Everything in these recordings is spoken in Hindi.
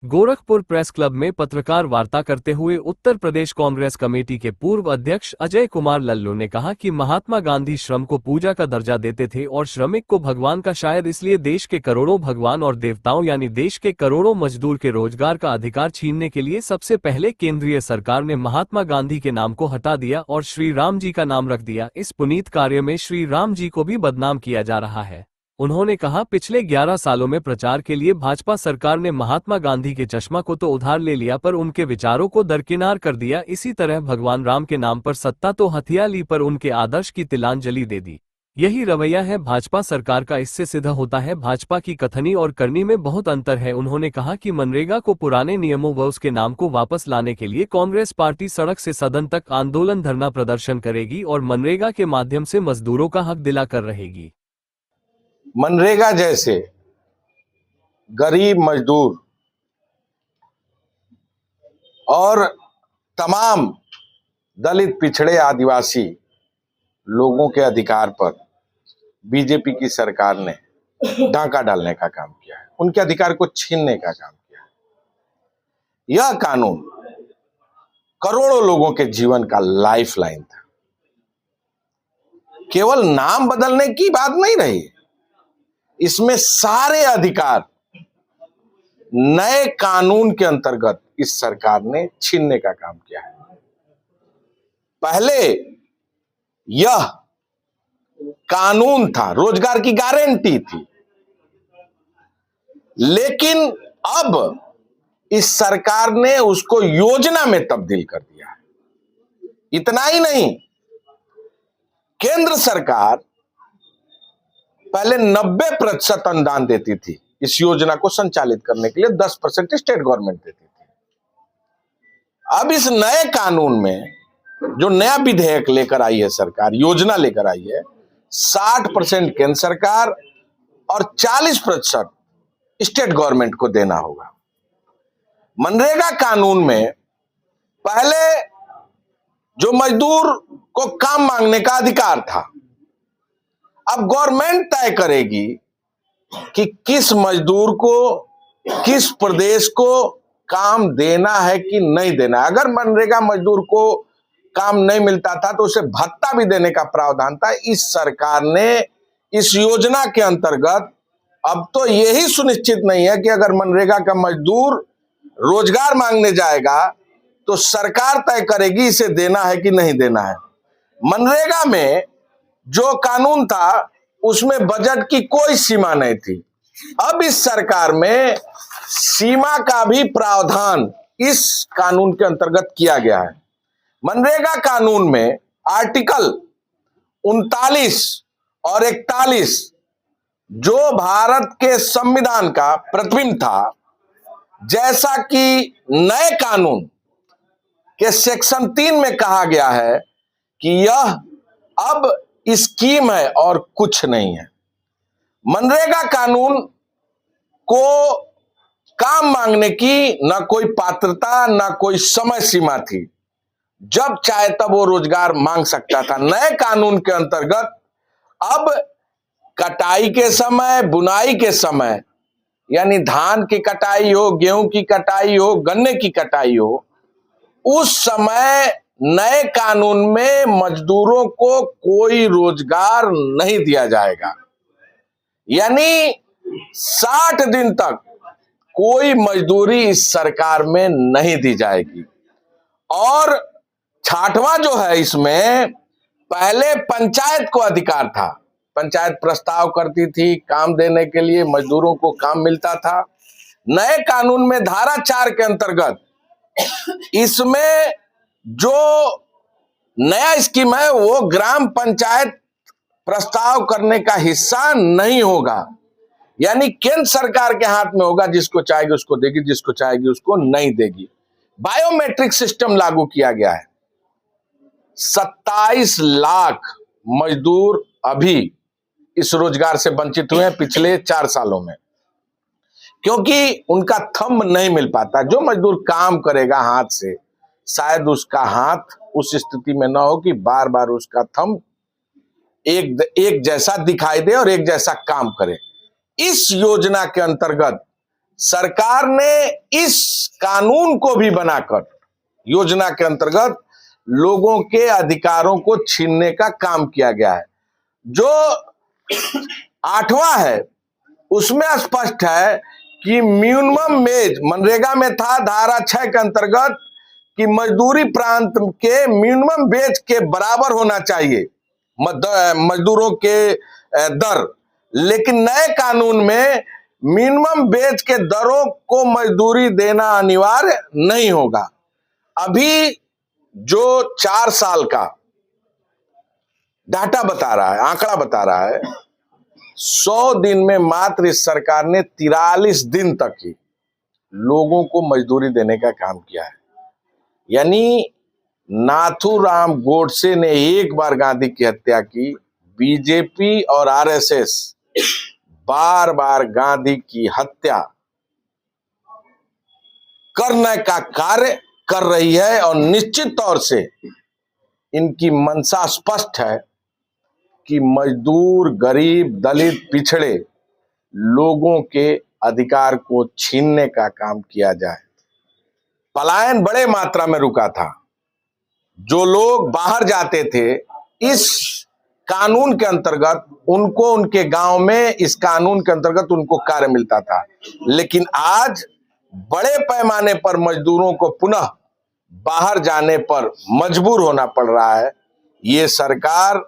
गोरखपुर प्रेस क्लब में पत्रकार वार्ता करते हुए उत्तर प्रदेश कांग्रेस कमेटी के पूर्व अध्यक्ष अजय कुमार लल्लू ने कहा कि महात्मा गांधी श्रम को पूजा का दर्जा देते थे और श्रमिक को भगवान का, शायद इसलिए देश के करोड़ों भगवान और देवताओं यानी देश के करोड़ों मजदूर के रोजगार का अधिकार छीनने के लिए सबसे पहले केंद्रीय सरकार ने महात्मा गांधी के नाम को हटा दिया और श्री राम जी का नाम रख दिया। इस पुनीत कार्य में श्री राम जी को भी बदनाम किया जा रहा है। उन्होंने कहा, पिछले 11 सालों में प्रचार के लिए भाजपा सरकार ने महात्मा गांधी के चश्मा को तो उधार ले लिया पर उनके विचारों को दरकिनार कर दिया। इसी तरह भगवान राम के नाम पर सत्ता तो हथिया ली पर उनके आदर्श की तिलांजलि दे दी। यही रवैया है भाजपा सरकार का। इससे सिद्ध होता है भाजपा की कथनी और करनी में बहुत अंतर है। उन्होंने कहा कि मनरेगा को पुराने नियमों व उसके नाम को वापस लाने के लिए कांग्रेस पार्टी सड़क से सदन तक आंदोलन, धरना प्रदर्शन करेगी और मनरेगा के माध्यम से मजदूरों का हक दिला कर रहेगी। मनरेगा जैसे गरीब मजदूर और तमाम दलित, पिछड़े, आदिवासी लोगों के अधिकार पर बीजेपी की सरकार ने डाका डालने का काम किया है, उनके अधिकार को छीनने का काम किया है। यह कानून करोड़ों लोगों के जीवन का लाइफलाइन था। केवल नाम बदलने की बात नहीं रही, इसमें सारे अधिकार नए कानून के अंतर्गत इस सरकार ने छीनने का काम किया है। पहले यह कानून था, रोजगार की गारंटी थी, लेकिन अब इस सरकार ने उसको योजना में तब्दील कर दिया है। इतना ही नहीं, केंद्र सरकार पहले 90% अनुदान देती थी इस योजना को संचालित करने के लिए, 10% स्टेट गवर्नमेंट देती थी। अब इस नए कानून में जो नया विधेयक लेकर आई है सरकार, योजना लेकर आई है, 60% केंद्र सरकार और 40% स्टेट गवर्नमेंट को देना होगा। मनरेगा कानून में पहले जो मजदूर को काम मांगने का अधिकार था, अब गवर्नमेंट तय करेगी कि किस मजदूर को, किस प्रदेश को काम देना है कि नहीं देना है। अगर मनरेगा मजदूर को काम नहीं मिलता था तो उसे भत्ता भी देने का प्रावधान था। इस सरकार ने इस योजना के अंतर्गत अब तो यही सुनिश्चित नहीं है कि अगर मनरेगा का मजदूर रोजगार मांगने जाएगा तो सरकार तय करेगी इसे देना है कि नहीं देना है। मनरेगा में जो कानून था उसमें बजट की कोई सीमा नहीं थी। अब इस सरकार में सीमा का भी प्रावधान इस कानून के अंतर्गत किया गया है। मनरेगा कानून में आर्टिकल 39 और 41 जो भारत के संविधान का प्रतिबिंब था, जैसा कि नए कानून के सेक्शन 3 में कहा गया है कि यह अब स्कीम है और कुछ नहीं है। मनरेगा कानून को काम मांगने की न कोई पात्रता न कोई समय सीमा थी, जब चाहे तब वो रोजगार मांग सकता था। नए कानून के अंतर्गत अब कटाई के समय, बुनाई के समय, यानी धान की कटाई हो, गेहूं की कटाई हो, गन्ने की कटाई हो, उस समय नए कानून में मजदूरों को कोई रोजगार नहीं दिया जाएगा। यानी 60 दिन तक कोई मजदूरी इस सरकार में नहीं दी जाएगी। और 6वां जो है, इसमें पहले पंचायत को अधिकार था, पंचायत प्रस्ताव करती थी काम देने के लिए, मजदूरों को काम मिलता था। नए कानून में धारा 4 के अंतर्गत इसमें जो नया स्कीम है वो ग्राम पंचायत प्रस्ताव करने का हिस्सा नहीं होगा, यानी केंद्र सरकार के हाथ में होगा। जिसको चाहेगी उसको देगी, जिसको चाहेगी उसको नहीं देगी। बायोमेट्रिक सिस्टम लागू किया गया है। 27 लाख मजदूर अभी इस रोजगार से वंचित हुए हैं पिछले 4 सालों में, क्योंकि उनका थंब नहीं मिल पाता। जो मजदूर काम करेगा हाथ से, शायद उसका हाथ उस स्थिति में ना हो कि बार बार उसका थंब एक जैसा दिखाई दे और एक जैसा काम करे। इस योजना के अंतर्गत सरकार ने इस कानून को भी बनाकर योजना के अंतर्गत लोगों के अधिकारों को छीनने का काम किया गया है। जो 8वां है उसमें स्पष्ट है कि मिनिमम वेज मनरेगा में था धारा 6 के अंतर्गत कि मजदूरी प्रांत के मिनिमम वेज के बराबर होना चाहिए मजदूरों के दर, लेकिन नए कानून में मिनिमम वेज के दरों को मजदूरी देना अनिवार्य नहीं होगा। अभी जो 4 साल का डाटा बता रहा है, आंकड़ा बता रहा है, 100 दिन में मात्र इस सरकार ने 43 दिन तक ही लोगों को मजदूरी देने का काम किया है। यानी नाथूराम गोडसे ने एक बार गांधी की हत्या की, बीजेपी और आरएसएस बार बार गांधी की हत्या करने का कार्य कर रही है और निश्चित तौर से इनकी मंशा स्पष्ट है कि मजदूर, गरीब, दलित, पिछड़े लोगों के अधिकार को छीनने का काम किया जाए। पलायन बड़े मात्रा में रुका था। जो लोग बाहर जाते थे इस कानून के अंतर्गत उनको उनके गांव में इस कानून के अंतर्गत उनको कार्य मिलता था, लेकिन आज बड़े पैमाने पर मजदूरों को पुनः बाहर जाने पर मजबूर होना पड़ रहा है। ये सरकार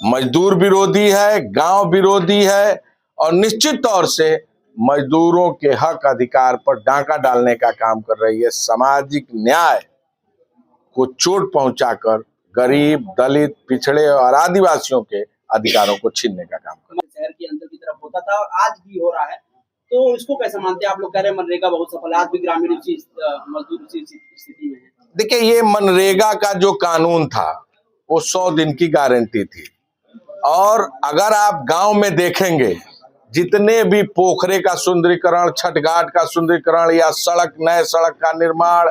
मजदूर विरोधी है, गांव विरोधी है और निश्चित तौर से मजदूरों के हक अधिकार पर डांका डालने का काम कर रही है। सामाजिक न्याय को चोट पहुंचाकर गरीब, दलित, पिछड़े और आदिवासियों के अधिकारों को छीनने का काम कर रही है। शहर के अंदर की तरफ होता था और आज भी हो रहा है, तो इसको कैसे मानते हैं आप लोग? कह रहे हैं मनरेगा बहुत सफल है, आज भी ग्रामीण मजदूर इसी स्थिति में है। देखिए, ये मनरेगा का जो कानून था वो 100 दिन की गारंटी थी और अगर आप गांव में देखेंगे जितने भी पोखरे का सुंदरीकरण, छठ घाट का सुंदरीकरण या नए सड़क का निर्माण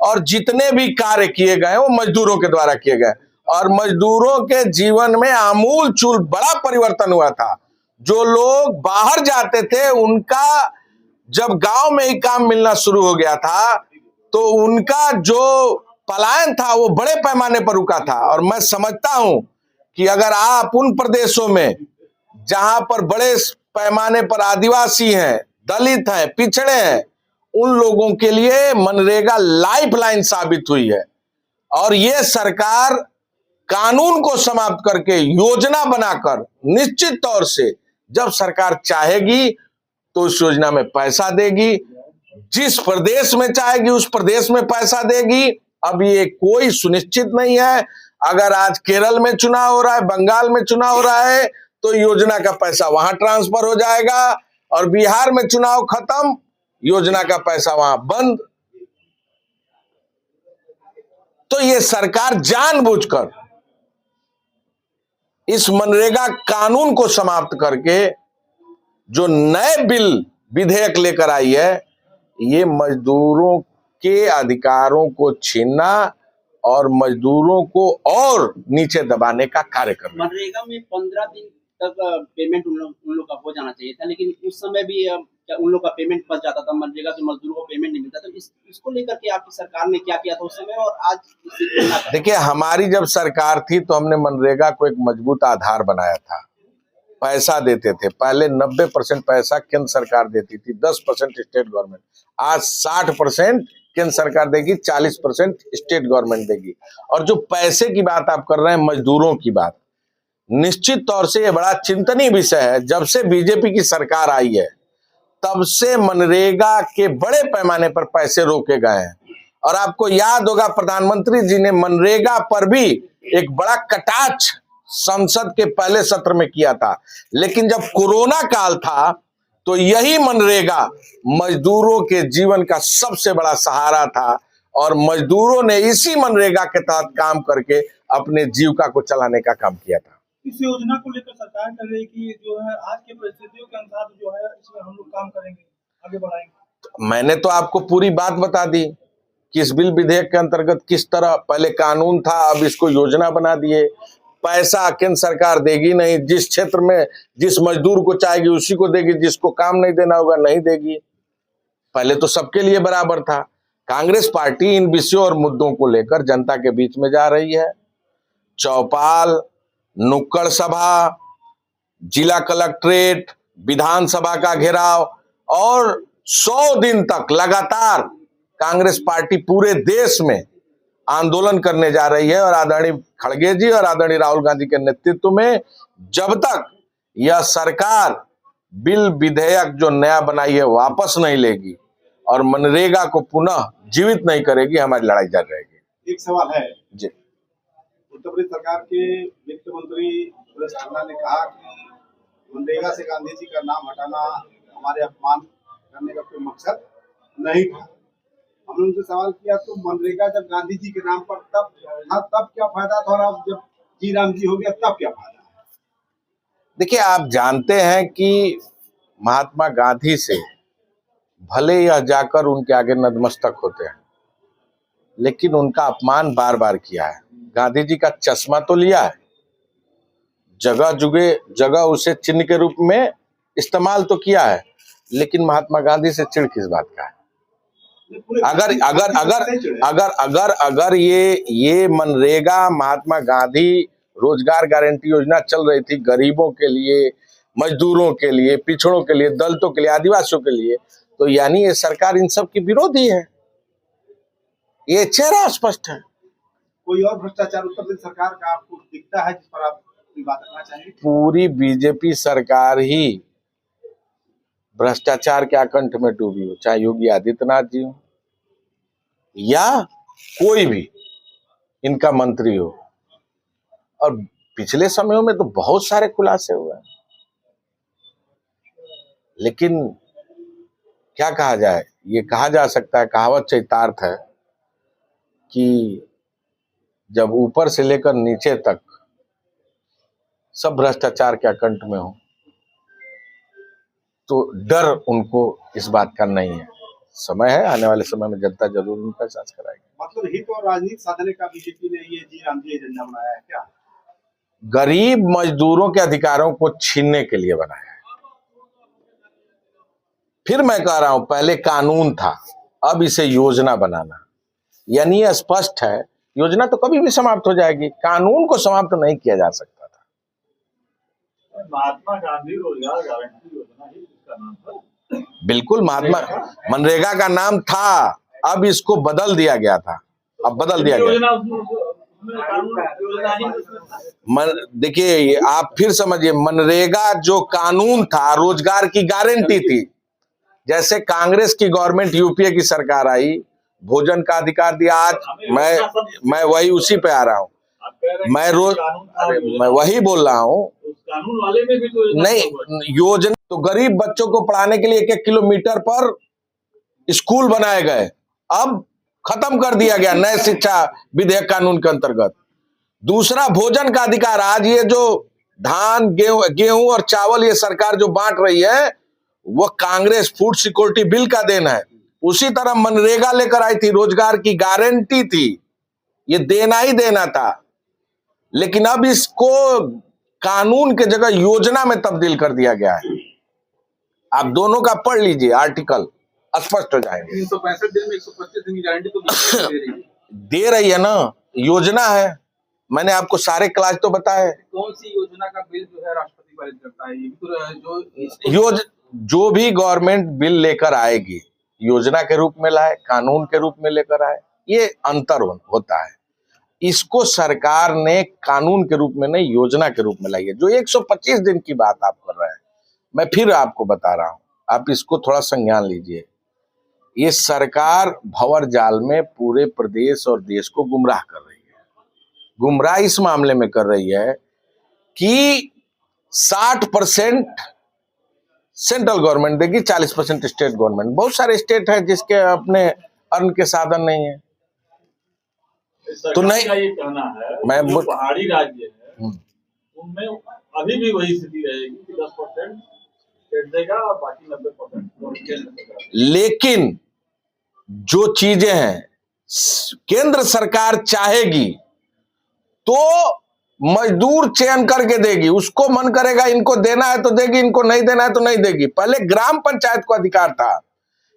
और जितने भी कार्य किए गए वो मजदूरों के द्वारा किए गए और मजदूरों के जीवन में आमूल चूल बड़ा परिवर्तन हुआ था। जो लोग बाहर जाते थे उनका जब गांव में ही काम मिलना शुरू हो गया था तो उनका जो पलायन था वो बड़े पैमाने पर रुका था। और मैं समझता हूं कि अगर आप उन प्रदेशों में जहां पर बड़े पैमाने पर आदिवासी हैं, दलित हैं, पिछड़े हैं, उन लोगों के लिए मनरेगा लाइफलाइन साबित हुई है। और ये सरकार कानून को समाप्त करके योजना बनाकर निश्चित तौर से जब सरकार चाहेगी तो उस योजना में पैसा देगी, जिस प्रदेश में चाहेगी उस प्रदेश में पैसा देगी। अब ये कोई सुनिश्चित नहीं है। अगर आज केरल में चुनाव हो रहा है, बंगाल में चुनाव हो रहा है तो योजना का पैसा वहां ट्रांसफर हो जाएगा और बिहार में चुनाव खत्म, योजना का पैसा वहां बंद। तो ये सरकार जानबूझकर इस मनरेगा कानून को समाप्त करके जो नए विधेयक लेकर आई है, ये मजदूरों के अधिकारों को छीनना और मजदूरों को और नीचे दबाने का कार्य करना। मनरेगा में 15 दिन तक पेमेंट उन लोग का हो जाना चाहिए था, लेकिन उस समय भी उन लोग का पेमेंट फंस जाता था। मनरेगा के मजदूरों को पेमेंट नहीं मिलता। तो इसको लेकर के आपकी सरकार ने क्या किया था उस समय और आज? देखिए, हमारी जब सरकार थी तो हमने मनरेगा को एक मजबूत आधार बनाया था। पैसा देते थे, पहले 90% पैसा केंद्र सरकार देती थी, 10% स्टेट गवर्नमेंट। आज 60% केंद्र सरकार देगी, 40% स्टेट गवर्नमेंट देगी। और जो पैसे की बात आप कर रहे हैं, मजदूरों की बात, निश्चित तौर से ये बड़ा चिंतनीय विषय है। जब से बीजेपी की सरकार आई है तब से मनरेगा के बड़े पैमाने पर पैसे रोके गए हैं। और आपको याद होगा प्रधानमंत्री जी ने मनरेगा पर भी एक बड़ा कटाक्ष संसद के पहले सत्र में किया था, लेकिन जब कोरोना काल था तो यही मनरेगा मजदूरों के जीवन का सबसे बड़ा सहारा था और मजदूरों ने इसी मनरेगा के तहत काम करके अपने जीविका को चलाने का काम किया था। इस योजना को लेकर सरकार कह रही है कि जो है आज के परिस्थितियों के अनुसार जो है इसमें हम लोग काम करेंगे, आगे बढ़ाएंगे। मैंने तो आपको पूरी बात बता दी कि इस विधेयक के अंतर्गत किस तरह पहले कानून था, अब इसको योजना बना दिए। पैसा केंद्र सरकार देगी नहीं, जिस क्षेत्र में जिस मजदूर को चाहेगी उसी को देगी, जिसको काम नहीं देना होगा नहीं देगी। पहले तो सबके लिए बराबर था। कांग्रेस पार्टी इन विषयों और मुद्दों को लेकर जनता के बीच में जा रही है। चौपाल, नुक्कड़ सभा, जिला कलेक्ट्रेट, विधानसभा का घेराव और 100 दिन तक लगातार कांग्रेस पार्टी पूरे देश में आंदोलन करने जा रही है। और आदरणीय खड़गे जी और आदरणीय राहुल गांधी के नेतृत्व में जब तक यह सरकार बिल विधेयक जो नया बनाई है वापस नहीं लेगी और मनरेगा को पुनः जीवित नहीं करेगी, हमारी लड़ाई जारी रहेगी। एक सवाल है जी। उत्तर प्रदेश सरकार के वित्त मंत्री सुरेश खन्ना ने कहा कि मनरेगा से गांधी जी का नाम हटाना हमारे अपमान करने का कोई मकसद नहीं था। हमने उनसे सवाल किया तो मनरेगा जब गांधी जी के नाम पर तब क्या फायदा था, और अब जब जी राम जी हो गया तब क्या फायदा है? देखिए, आप जानते हैं कि महात्मा गांधी से भले यह जाकर उनके आगे नतमस्तक होते हैं, लेकिन उनका अपमान बार बार किया है। गांधी जी का चश्मा तो लिया है, जगह उसे चिन्ह के रूप में इस्तेमाल तो किया है, लेकिन महात्मा गांधी से चिढ़ किस बात का है? अगर ये मनरेगा, महात्मा गांधी रोजगार गारंटी योजना चल रही थी गरीबों के लिए, मजदूरों के लिए, पिछड़ों के लिए, दलितों के लिए, आदिवासियों के लिए, तो यानी ये सरकार इन सब की विरोधी है। ये चेहरा स्पष्ट है। कोई और भ्रष्टाचार उत्तर प्रदेश सरकार का आपको दिखता है जिस पर आप बात करना चाहेंगे? पूरी बीजेपी सरकार ही भ्रष्टाचार के आकंठ में डूबी हो, चाहे योगी आदित्यनाथ जी हो या कोई भी इनका मंत्री हो। और पिछले समयों में तो बहुत सारे खुलासे हुए हैं, लेकिन क्या कहा जाए, ये कहा जा सकता है, कहावत चरितार्थ है कि जब ऊपर से लेकर नीचे तक सब भ्रष्टाचार के आकंठ में हो तो डर उनको इस बात का नहीं है। समय है, आने वाले समय में जनता जरूर उनका एहसास कराएगी। मतलब हित और राजनीति साधने का बीजेपी ने ये जी राम जी एजेंडा बनाया है क्या? गरीब मजदूरों के अधिकारों को छीनने के लिए बनाया है। फिर मैं कह रहा हूं, पहले कानून था, अब इसे योजना बनाना, यानी यह स्पष्ट है योजना तो कभी भी समाप्त हो जाएगी, कानून को समाप्त नहीं किया जा सकता था। महात्मा गांधी रोजगार गारंटी योजना ही इसका नाम था। बिल्कुल, महात्मा मनरेगा का नाम था, अब इसको बदल दिया गया था, अब बदल दिया गया। देखिए, आप फिर समझिए, मनरेगा जो कानून था, रोजगार की गारंटी थी। जैसे कांग्रेस की गवर्नमेंट, यूपीए की सरकार आई, भोजन का अधिकार दिया। आज मैं वही उसी पे आ रहा हूँ, मैं वही बोल रहा हूँ। कानून वाले में भी तो नहीं, योजना तो गरीब बच्चों को पढ़ाने के लिए 1-1 किलोमीटर पर स्कूल बनाए गए, अब खत्म कर दिया गया नए शिक्षा विधेयक कानून के अंतर्गत। दूसरा, भोजन का अधिकार। आज ये जो धान, गेहूं और चावल ये सरकार जो बांट रही है, वो कांग्रेस फूड सिक्योरिटी बिल का देन है। उसी तरह मनरेगा लेकर आई थी, रोजगार की गारंटी थी, ये देना ही देना था, लेकिन अब इसको कानून के जगह योजना में तब्दील कर दिया गया है। आप दोनों का पढ़ लीजिए, आर्टिकल स्पष्ट हो जाएंगे। 365 दिन में 125 दिन की गारंटी तो दे रही है ना, योजना है। मैंने आपको सारे क्लास तो बताए। कौन सी योजना का बिल जो है राष्ट्रपति पारित करता है? ये तो जो भी गवर्नमेंट बिल लेकर आएगी, योजना के रूप में लाए, कानून के रूप में लेकर आए, ये अंतर होता है। इसको सरकार ने कानून के रूप में नहीं, योजना के रूप में लाई है। जो 125 दिन की बात आप कर रहे हैं, मैं फिर आपको बता रहा हूं, आप इसको थोड़ा संज्ञान लीजिए। ये सरकार भंवर जाल में पूरे प्रदेश और देश को गुमराह कर रही है। गुमराह इस मामले में कर रही है कि 60% सेंट्रल गवर्नमेंट देगी, 40% स्टेट गवर्नमेंट। बहुत सारे स्टेट हैं जिसके अपने अर्न के साधन नहीं है, तो नहीं, ये कहना है मैं जो पहाड़ी राज्य है उनमें अभी भी वही स्थिति रहेगी कि 10% स्टेट देगा और बाकी 90% लेकिन जो चीजें हैं केंद्र सरकार चाहेगी तो मजदूर चयन करके देगी, उसको मन करेगा इनको देना है तो देगी, इनको नहीं देना है तो नहीं देगी। पहले ग्राम पंचायत को अधिकार था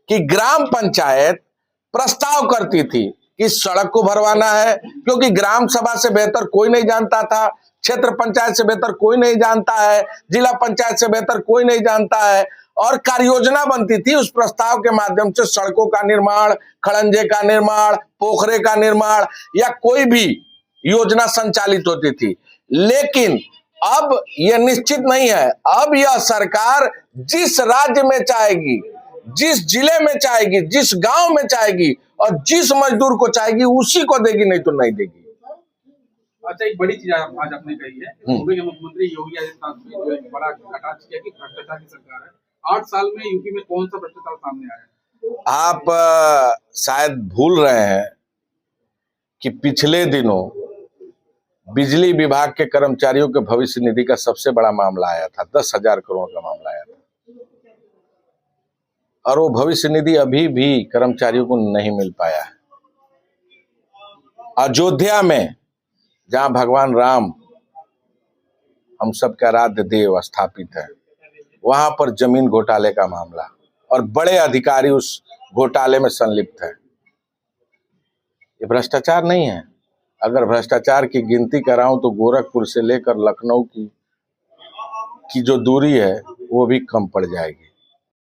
कि ग्राम पंचायत प्रस्ताव करती थी कि सड़क को भरवाना है, क्योंकि ग्राम सभा से बेहतर कोई नहीं जानता था, क्षेत्र पंचायत से बेहतर कोई नहीं जानता है, जिला पंचायत से बेहतर कोई नहीं जानता है। और कार्य योजना बनती थी, उस प्रस्ताव के माध्यम से सड़कों का निर्माण, खड़ंजे का निर्माण, पोखरे का निर्माण या कोई भी योजना संचालित होती थी। लेकिन अब यह निश्चित नहीं है। अब यह सरकार जिस राज्य में चाहेगी, जिस जिले में चाहेगी, जिस गांव में चाहेगी और जिस मजदूर को चाहेगी उसी को देगी, नहीं तो नहीं देगी। अच्छा, एक बड़ी चीज आज आपने कही है, सूबे के मुख्यमंत्री योगी आदित्यनाथ ने जो एक बड़ा कटाक्ष किया कि भ्रष्टाचार की सरकार है। 8 साल में यूपी में कौन सा भ्रष्टाचार सामने आया? आप शायद भूल रहे हैं कि पिछले दिनों बिजली विभाग के कर्मचारियों के भविष्य निधि का सबसे बड़ा मामला आया था, 10,000 करोड़ का मामला आया था। और वो भविष्य निधि अभी भी कर्मचारियों को नहीं मिल पाया है। अयोध्या में जहां भगवान राम हम सब के आराध्य देव स्थापित है, वहां पर जमीन घोटाले का मामला और बड़े अधिकारी उस घोटाले में संलिप्त है। ये भ्रष्टाचार नहीं है। अगर भ्रष्टाचार की गिनती कराऊं तो गोरखपुर से लेकर लखनऊ की जो दूरी है वो भी कम पड़ जाएगी।